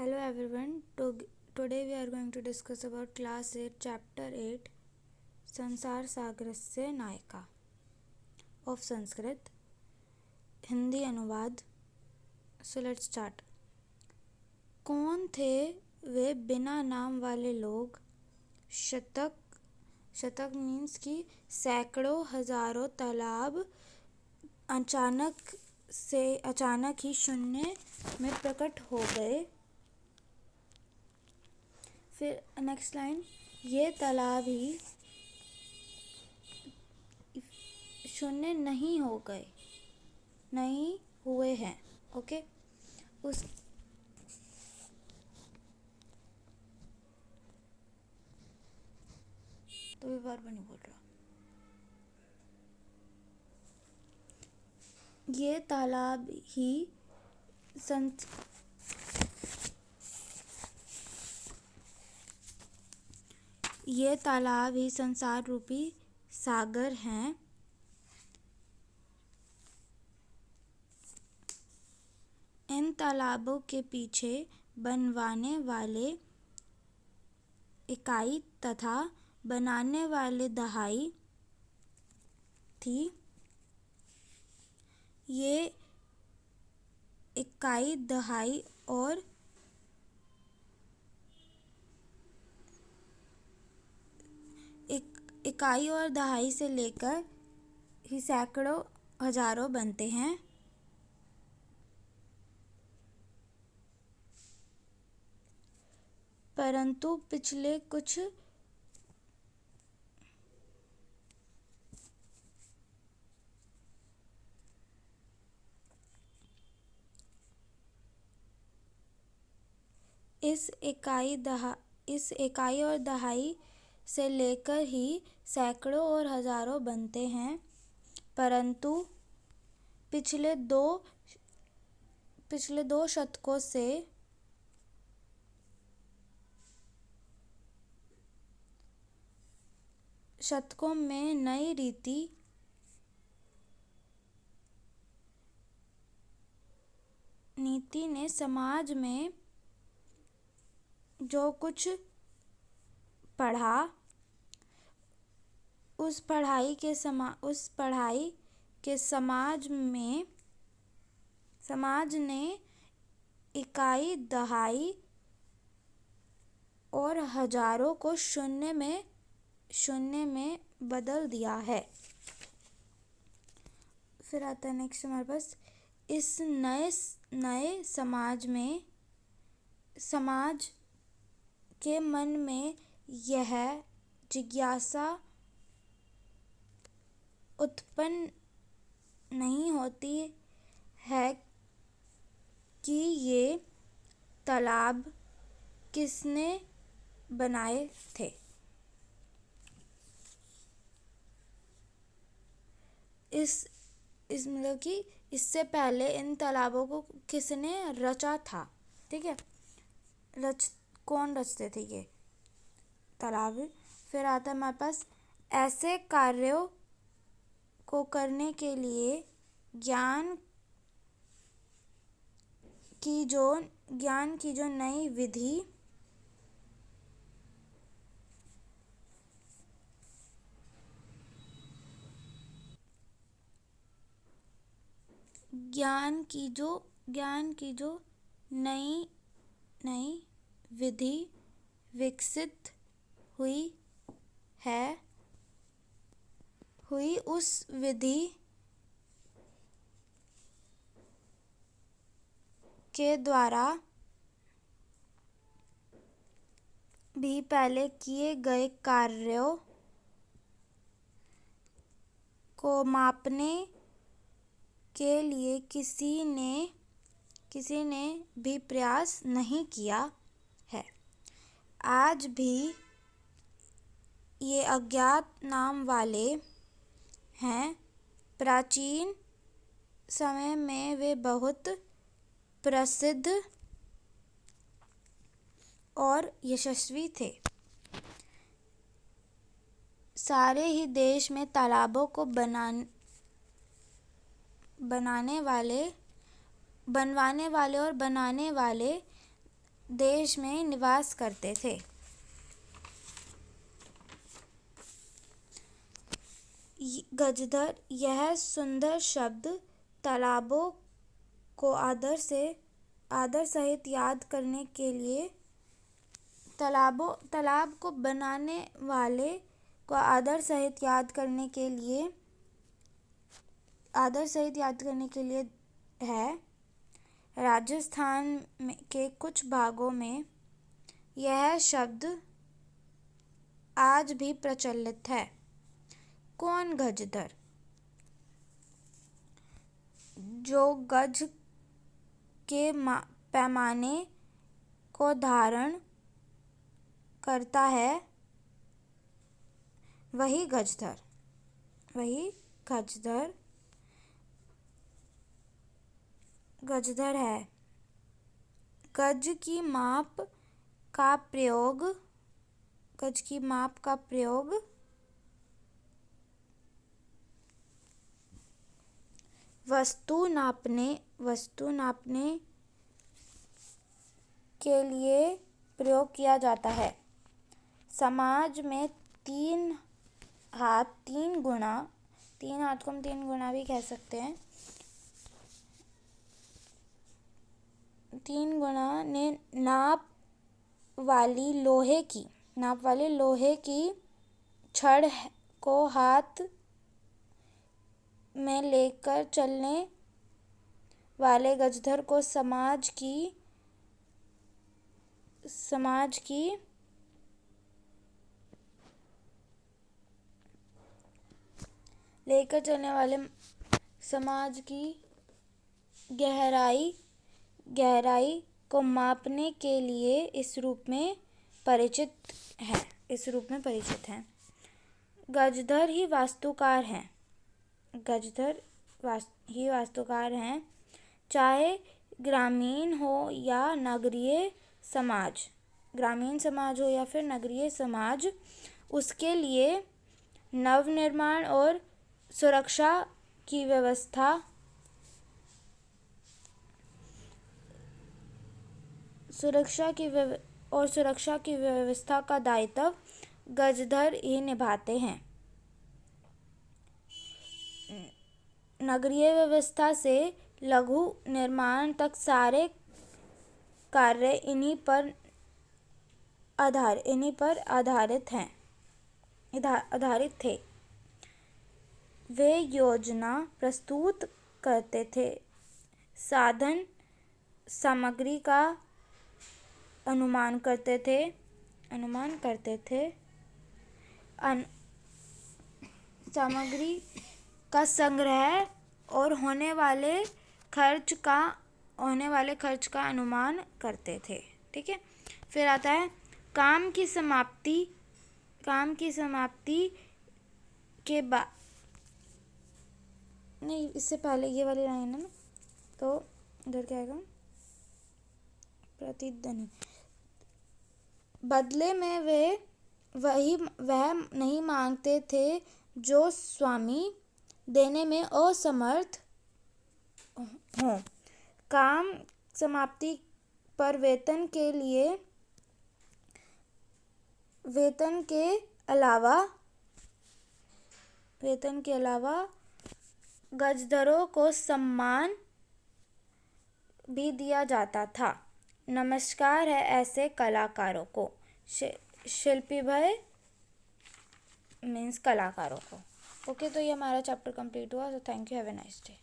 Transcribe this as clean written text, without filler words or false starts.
Hello everyone. Today we are going to discuss about class 8 chapter 8 संसार सागरस्य नायिका of Sanskrit Hindi अनुवाद. So let's start. कौन थे वे बिना नाम वाले लोग? शतक मीन्स कि सैकड़ों हजारों तालाब अचानक ही शून्य में प्रकट हो गए. फिर नेक्स्ट लाइन, ये तालाब ही शून्य नहीं हुए हैं. ओके, उस तो भी बार नहीं बोल रहा. ये तालाब ही संसार रूपी सागर हैं. इन तालाबों के पीछे बनवाने वाले इकाई तथा बनाने वाले दहाई थी. ये इकाई दहाई और दहाई से लेकर ही सैकड़ों हजारों बनते हैं. परंतु पिछले कुछ इस इकाई और दहाई से लेकर ही सैकड़ों और हजारों बनते हैं. परंतु पिछले दो शतकों में नई नीति ने समाज में जो कुछ पढ़ा उस पढ़ाई के समाज ने इकाई दहाई और हजारों को शून्य में बदल दिया है. फिर आता है नेक्स्ट हमारे पास, इस नए समाज के मन में यह जिज्ञासा उत्पन्न नहीं होती है कि ये तालाब किसने बनाए थे. इस मतलब कि इससे पहले इन तालाबों को किसने रचा था. ठीक है, कौन रचते थे ये तालाब. फिर आता है हमारे पास, ऐसे कार्यों को करने के लिए ज्ञान की जो नई विधि नई विधि विकसित हुई उस विधि के द्वारा भी पहले किए गए कार्यों को मापने के लिए किसी ने भी प्रयास नहीं किया है. आज भी ये अज्ञात नाम वाले हैं. प्राचीन समय में वे बहुत प्रसिद्ध और यशस्वी थे. सारे ही देश में तालाबों को बनवाने वाले और बनाने वाले देश में निवास करते थे। गजधर, यह सुंदर शब्द तालाबों को आदर सहित याद करने के लिए, तालाब को बनाने वाले को आदर सहित याद करने के लिए है। राजस्थान के कुछ भागों में यह शब्द आज भी प्रचलित है। कौन गजधर? जो गज के पैमाने को धारण करता है वही गजधर है। गज की माप का प्रयोग वस्तु नापने के लिए प्रयोग किया जाता है। समाज में 3 हाथ 3 गुना, 3 हाथ को हम 3 गुना भी कह सकते हैं, 3 गुना ने नाप वाली लोहे की छड़ को हाथ में लेकर चलने वाले गजधर को समाज की गहराई को मापने के लिए इस रूप में परिचित हैं। गजधर ही वास्तुकार हैं। चाहे ग्रामीण हो या नगरीय समाज, उसके लिए नवनिर्माण और सुरक्षा की व्यवस्था का दायित्व गजधर ही निभाते हैं। नगरीय व्यवस्था से लघु निर्माण तक सारे कार्य इन्हीं पर आधारित थे। वे योजना प्रस्तुत करते थे, साधन सामग्री का अनुमान करते थे, सामग्री का संग्रह और होने वाले खर्च का अनुमान करते थे। ठीक है, फिर आता है काम की समाप्ति के बाद, नहीं इससे पहले ये वाली लाइन है ना, तो इधर क्या आएगा, प्रतिध्वनि। बदले में वह नहीं मांगते थे जो स्वामी देने में असमर्थ हो। काम समाप्ति पर वेतन के अलावा गजधरों को सम्मान भी दिया जाता था। नमस्कार है ऐसे कलाकारों को, शिल्पी भाई मीन्स कलाकारों को। ओके, तो ये हमारा चैप्टर कंप्लीट हुआ। तो thank you, have a nice day.